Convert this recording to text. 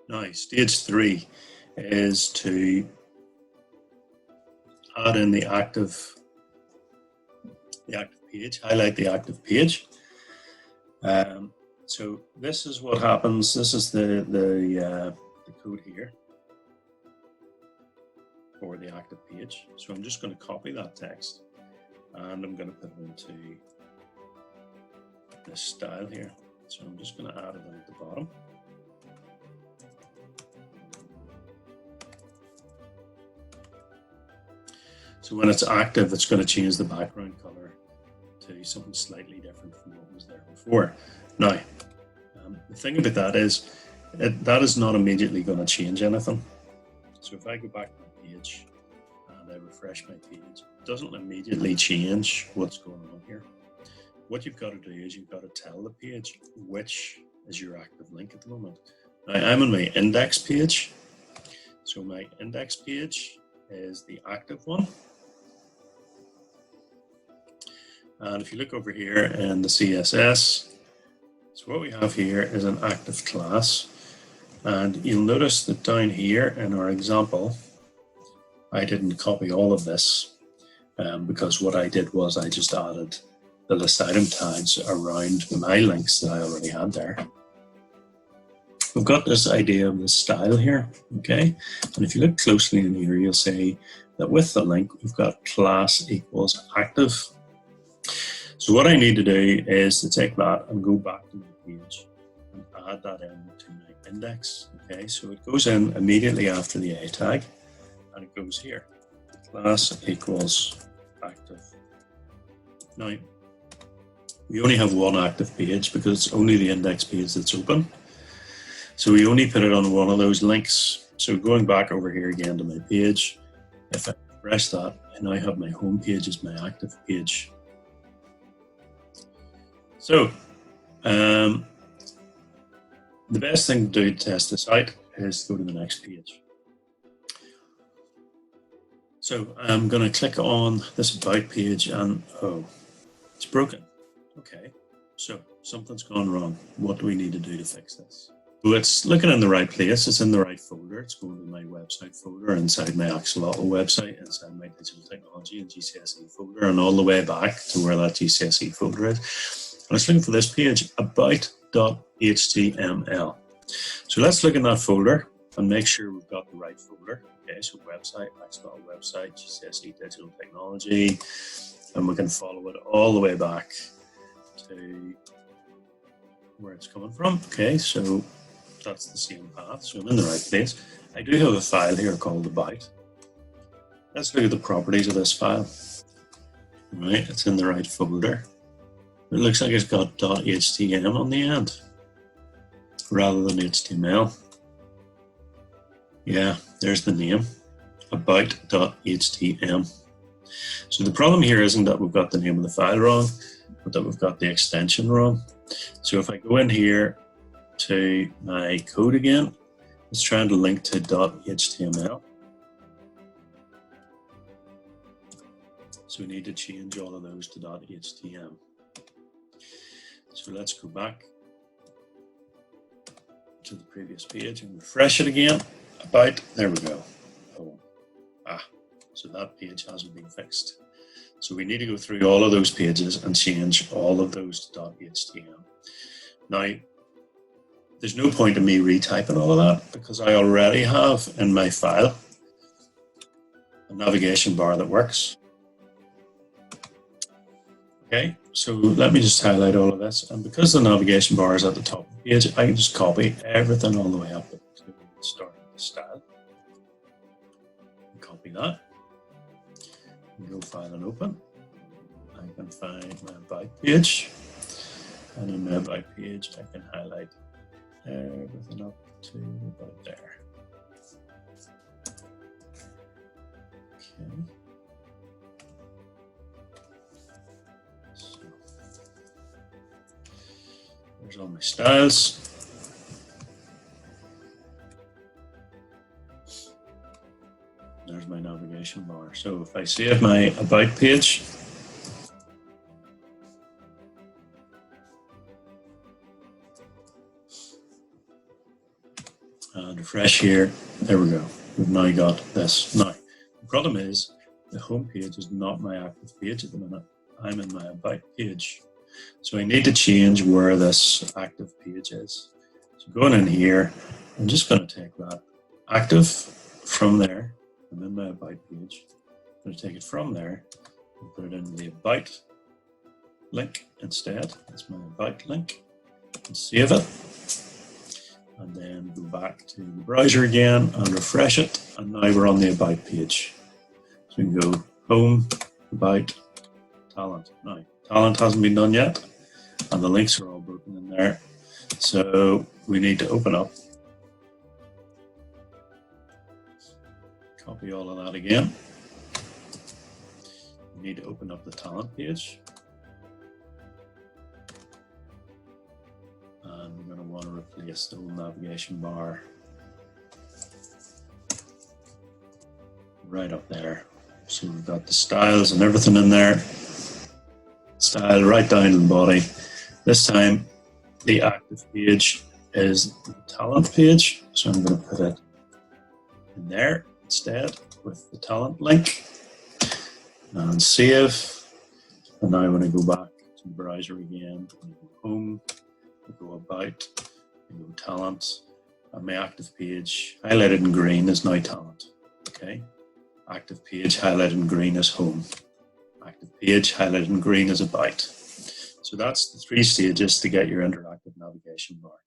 Now, stage 3 is to add in the active page, highlight the active page. So this is what happens. This is the code here for the active page. So I'm just going to copy that text and I'm going to put it into this style here. So I'm just going to add it in at the bottom. So when it's active, it's going to change the background color to something slightly different from what was there before. Now, the thing about that is that is not immediately going to change anything. So if I go back to the page and I refresh my page, it doesn't immediately change what's going on here. What you've got to do is you've got to tell the page which is your active link at the moment. Now I'm on my index page. So my index page is the active one. And if you look over here in the CSS, so what we have here is an active class. And you'll notice that down here in our example, I didn't copy all of this because what I did was I just added the list item tags around my links that I already had there. We've got this idea of the style here, okay? And if you look closely in here, you'll see that with the link, we've got class equals active. So what I need to do is to take that and go back to my page and add that into my index. Okay, so it goes in immediately after the A tag and it goes here. Class equals active. Now, we only have one active page because it's only the index page that's open. So we only put it on one of those links. So going back over here again to my page, if I press that, I now have my home page as my active page. So, the best thing to do to test this out is to go to the next page. So I'm going to click on this about page and, oh, it's broken. Okay, so something's gone wrong. What do we need to do to fix this? Well, it's looking in the right place. It's in the right folder. It's going to my website folder inside my Axolotl website, inside my digital technology and GCSE folder, and all the way back to where that GCSE folder is. And it's looking for this page, about.html. So let's look in that folder and make sure we've got the right folder. Okay, so website, Axolotl website, GCSE digital technology, and we can follow it all the way back to where it's coming from. Okay, so that's the same path, so I'm in the right place. I do have a file here called about. Let's look at the properties of this file. All right, it's in the right folder. It looks like it's got .htm on the end rather than HTML. Yeah, there's the name, about.htm. So the problem here isn't that we've got the name of the file wrong, but that we've got the extension wrong. So if I go in here to my code again, it's trying to link to .html. So we need to change all of those to .htm. So let's go back to the previous page and refresh it again. About, there we go. Oh, so that page hasn't been fixed. So we need to go through all of those pages and change all of those to .htm. Now, there's no point in me retyping all of that because I already have in my file a navigation bar that works. Okay, so let me just highlight all of this. And because the navigation bar is at the top of the page, I can just copy everything all the way up to the start of the style. Copy that. And go file and open. I can find my about page. And in my about page, I can highlight everything up to about there. Okay. There's all my styles. There's my navigation bar. So if I save my about page, and refresh here. There we go. We've now got this. Now, the problem is the home page is not my active page at the minute. I'm in my about page. So I need to change where this active page is. So going in here, I'm just going to take that active from there. I'm in my about page. I'm going to take it from there and put it into the about link instead. That's my about link. And save it. And then go back to the browser again and refresh it. And now we're on the about page. So we can go home, about, talent. Now, talent hasn't been done yet, and the links are all broken in there. So we need to open up, copy all of that again. We need to open up the talent page. And we're going to want to replace the whole navigation bar right up there. So we've got the styles and everything in there. Style right down to the body. This time the active page is the talent page. So I'm going to put it in there instead with the talent link and save. And now when I go back to the browser again, I go home, I go about, I go talent, and my active page highlighted in green is now talent. Okay. Active page highlighted in green is home. Active page highlighted in green is about. So that's the 3 stages to get your interactive navigation bar.